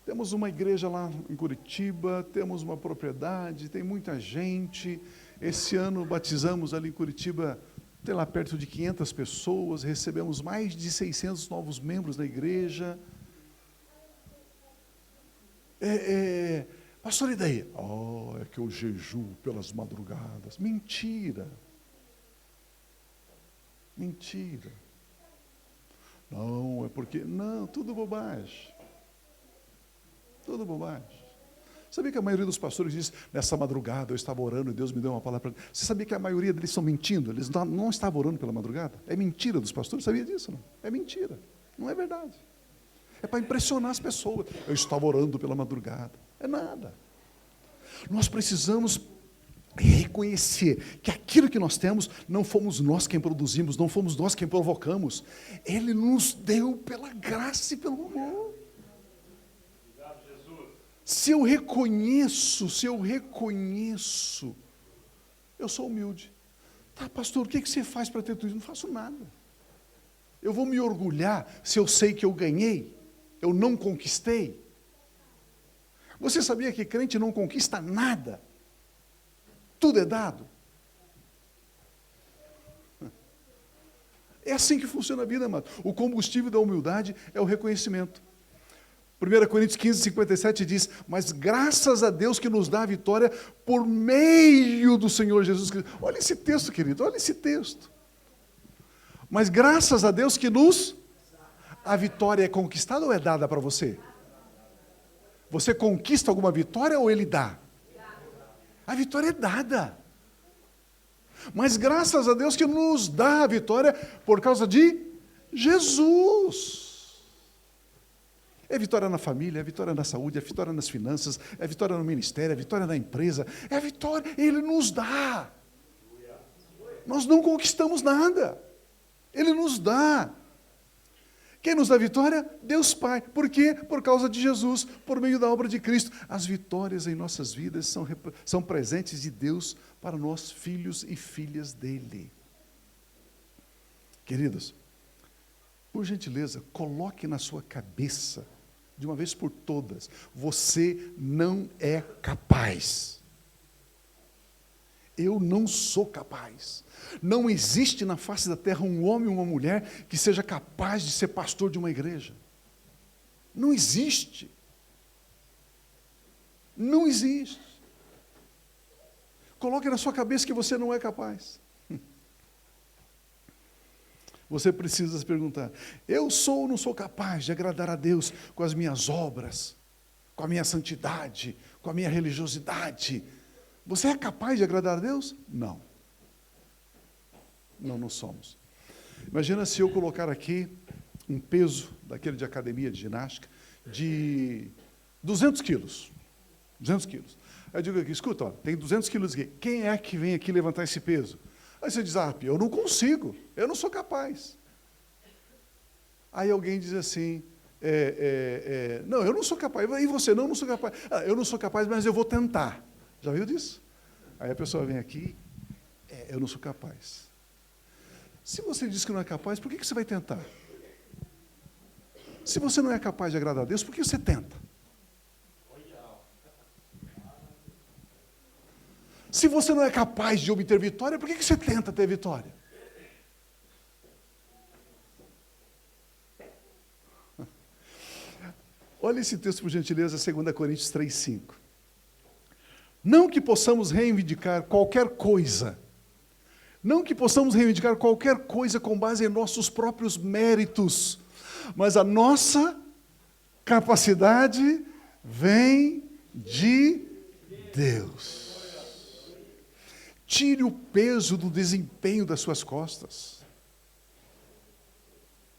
temos uma igreja lá em Curitiba, temos uma propriedade, tem muita gente. Esse ano batizamos ali em Curitiba, tem lá perto de 500 pessoas, recebemos mais de 600 novos membros da igreja. Pastor, e daí? É que eu jejuo pelas madrugadas. Mentira. Mentira. Não, é porque... Não, tudo bobagem. Tudo bobagem. Sabia que a maioria dos pastores diz, nessa madrugada eu estava orando e Deus me deu uma palavra. Você sabia que a maioria deles estão mentindo? Eles não estavam orando pela madrugada? É mentira dos pastores? Sabia disso? Não? É mentira. Não é verdade. É para impressionar as pessoas. Eu estava orando pela madrugada. É nada. Nós precisamos reconhecer que aquilo que nós temos, não fomos nós quem produzimos, não fomos nós quem provocamos. Ele nos deu pela graça e pelo amor. Se eu reconheço, eu sou humilde. Tá, pastor, o que você faz para ter tudo isso? Não faço nada. Eu vou me orgulhar se eu sei que eu ganhei, eu não conquistei. Você sabia que crente não conquista nada? Tudo é dado. É assim que funciona a vida, amado. O combustível da humildade é o reconhecimento. 1 Coríntios 15, 57 diz, mas graças a Deus que nos dá a vitória por meio do Senhor Jesus Cristo. Olha esse texto, querido, olha esse texto. Mas graças a Deus que a vitória é conquistada ou é dada para você? Você conquista alguma vitória ou Ele dá? A vitória é dada. Mas graças a Deus que nos dá a vitória por causa de Jesus. É vitória na família, é vitória na saúde, é vitória nas finanças, é vitória no ministério, é vitória na empresa, é vitória, Ele nos dá. Nós não conquistamos nada, Ele nos dá. Quem nos dá vitória? Deus Pai. Por quê? Por causa de Jesus, por meio da obra de Cristo. As vitórias em nossas vidas são presentes de Deus para nós, filhos e filhas dEle. Queridos, por gentileza, coloque na sua cabeça, de uma vez por todas, você não é capaz. Eu não sou capaz. Não existe na face da terra um homem ou uma mulher que seja capaz de ser pastor de uma igreja. Não existe. Não existe. Coloque na sua cabeça que você não é capaz. Você precisa se perguntar, eu sou ou não sou capaz de agradar a Deus com as minhas obras, com a minha santidade, com a minha religiosidade? Você é capaz de agradar a Deus? Não. Não somos. Imagina se eu colocar aqui um peso, daquele de academia de ginástica, de 200 quilos. 200 quilos. Aí eu digo aqui, escuta, ó, tem 200 quilos aqui. Quem é que vem aqui levantar esse peso? Aí você diz, eu não consigo, eu não sou capaz. Aí alguém diz assim, não, eu não sou capaz. E você? Não sou capaz. Eu não sou capaz, mas eu vou tentar. Já viu disso? Aí a pessoa vem aqui, eu não sou capaz. Se você diz que não é capaz, por que você vai tentar? Se você não é capaz de agradar a Deus, por que você tenta? Se você não é capaz de obter vitória, por que você tenta ter vitória? Olha esse texto, por gentileza, 2 Coríntios 3:5. Não que possamos reivindicar qualquer coisa, não que possamos reivindicar qualquer coisa com base em nossos próprios méritos, mas a nossa capacidade vem de Deus. Tire o peso do desempenho das suas costas.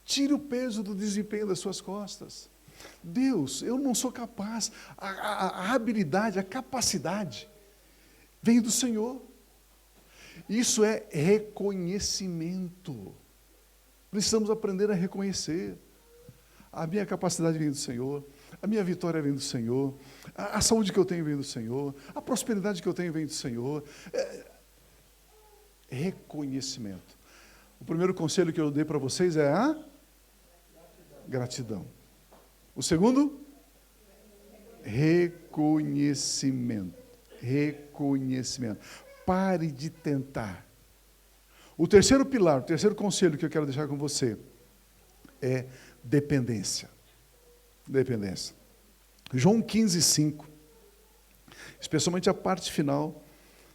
Tire o peso do desempenho das suas costas. Deus, eu não sou capaz. A habilidade, a capacidade vem do Senhor. Isso é reconhecimento. Precisamos aprender a reconhecer. A minha capacidade vem do Senhor. A minha vitória vem do Senhor. A saúde que eu tenho vem do Senhor. A prosperidade que eu tenho vem do Senhor. Reconhecimento. O primeiro conselho que eu dei para vocês é a gratidão. O segundo? Reconhecimento. Reconhecimento. Pare de tentar. O terceiro pilar, o terceiro conselho que eu quero deixar com você é dependência. Dependência. João 15:5, especialmente a parte final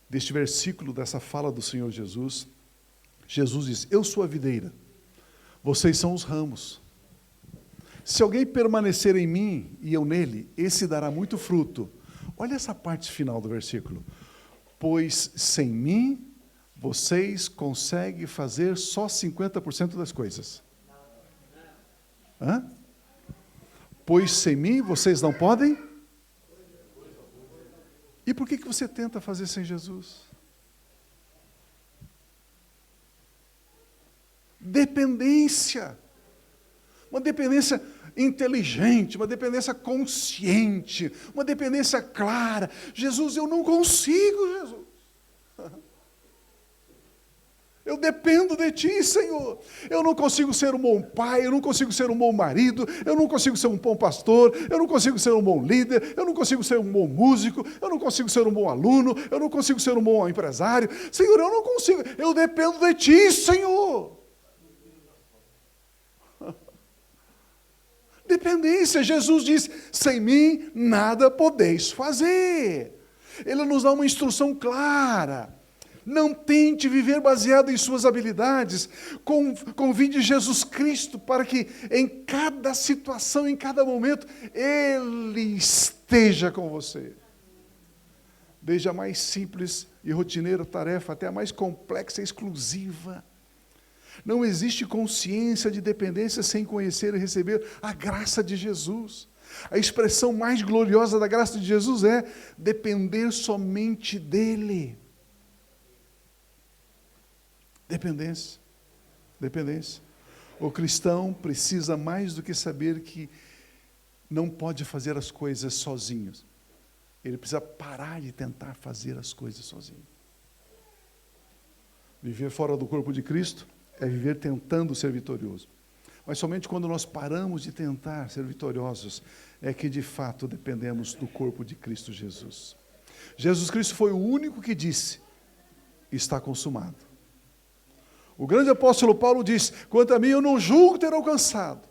deste versículo, dessa fala do Senhor Jesus, Jesus diz, eu sou a videira, vocês são os ramos. Se alguém permanecer em mim e eu nele, esse dará muito fruto. Olha essa parte final do versículo. Pois sem mim, vocês conseguem fazer só 50% das coisas. Hã? Pois sem mim, vocês não podem? E por que você tenta fazer sem Jesus? Dependência. Uma dependência inteligente, uma dependência consciente, uma dependência clara. Jesus, eu não consigo, Jesus. Eu dependo de Ti, Senhor. Eu não consigo ser um bom pai, eu não consigo ser um bom marido, eu não consigo ser um bom pastor, eu não consigo ser um bom líder, eu não consigo ser um bom músico, eu não consigo ser um bom aluno, eu não consigo ser um bom empresário. Senhor, eu não consigo. Eu dependo de Ti, Senhor. Dependência. Jesus diz, sem mim nada podeis fazer. Ele nos dá uma instrução clara. Não tente viver baseado em suas habilidades. Convide Jesus Cristo para que em cada situação, em cada momento, Ele esteja com você. Desde a mais simples e rotineira tarefa até a mais complexa e exclusiva. Não existe consciência de dependência sem conhecer e receber a graça de Jesus. A expressão mais gloriosa da graça de Jesus é depender somente dEle. Dependência. Dependência. O cristão precisa mais do que saber que não pode fazer as coisas sozinho. Ele precisa parar de tentar fazer as coisas sozinho. Viver fora do corpo de Cristo é viver tentando ser vitorioso. Mas somente quando nós paramos de tentar ser vitoriosos é que de fato dependemos do corpo de Cristo Jesus. Jesus Cristo foi o único que disse, está consumado. O grande apóstolo Paulo diz, quanto a mim eu não julgo ter alcançado.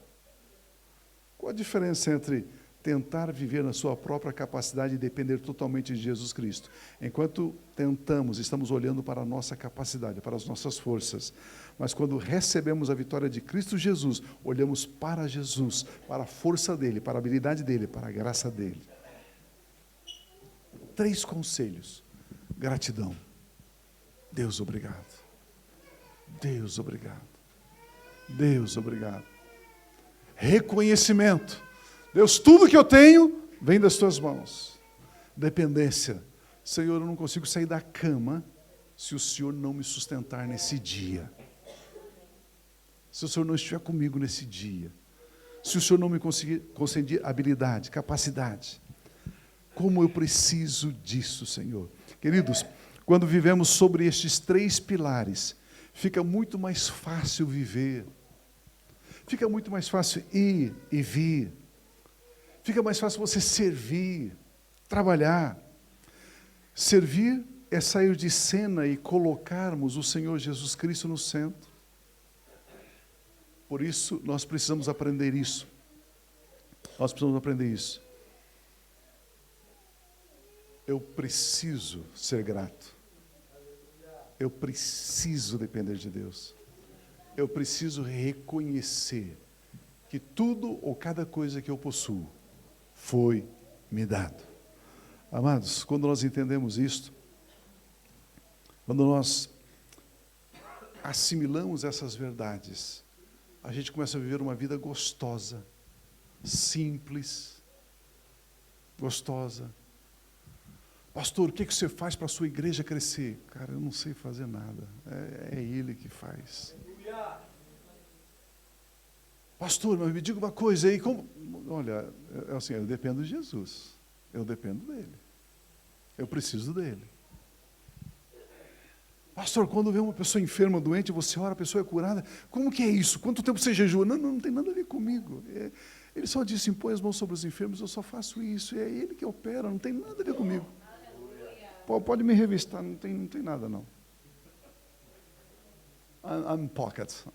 Qual a diferença entre tentar viver na sua própria capacidade e depender totalmente de Jesus Cristo? Enquanto tentamos, estamos olhando para a nossa capacidade, para as nossas forças. Mas quando recebemos a vitória de Cristo Jesus, olhamos para Jesus, para a força dEle, para a habilidade dEle, para a graça dEle. 3 conselhos. Gratidão. Deus, obrigado. Deus, obrigado. Deus, obrigado. Reconhecimento. Deus, tudo que eu tenho vem das Tuas mãos. Dependência. Senhor, eu não consigo sair da cama se o Senhor não me sustentar nesse dia. Se o Senhor não estiver comigo nesse dia. Se o Senhor não me conceder habilidade, capacidade. Como eu preciso disso, Senhor. Queridos, quando vivemos sobre estes 3 pilares, fica muito mais fácil viver. Fica muito mais fácil ir e vir. Fica mais fácil você servir, trabalhar. Servir é sair de cena e colocarmos o Senhor Jesus Cristo no centro. Por isso, nós precisamos aprender isso. Nós precisamos aprender isso. Eu preciso ser grato. Eu preciso depender de Deus. Eu preciso reconhecer que tudo ou cada coisa que eu possuo foi me dado. Amados, quando nós entendemos isto, quando nós assimilamos essas verdades, a gente começa a viver uma vida gostosa, simples, gostosa. Pastor, o que você faz para a sua igreja crescer? Cara, eu não sei fazer nada. É Ele que faz. Pastor, mas me diga uma coisa aí. Como? Olha, é assim, eu dependo de Jesus. Eu dependo dEle. Eu preciso dEle. Pastor, quando vê uma pessoa enferma, doente, você ora, a pessoa é curada. Como que é isso? Quanto tempo você jejua? Não tem nada a ver comigo. Ele só disse, impõe as mãos sobre os enfermos, eu só faço isso. É Ele que opera, não tem nada a ver comigo. Pode me revistar, não tem nada não. I'm pockets.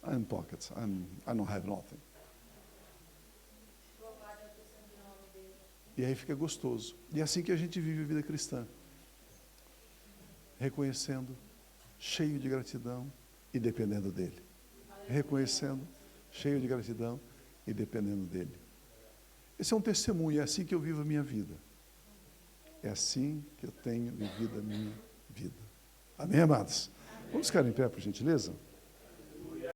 I'm pockets. I don't have nothing. E aí fica gostoso. E é assim que a gente vive a vida cristã. Reconhecendo, cheio de gratidão e dependendo dEle. Reconhecendo, cheio de gratidão e dependendo dEle. Esse é um testemunho, é assim que eu vivo a minha vida. É assim que eu tenho vivido a minha vida. Amém, amados? Vamos ficar em pé, por gentileza?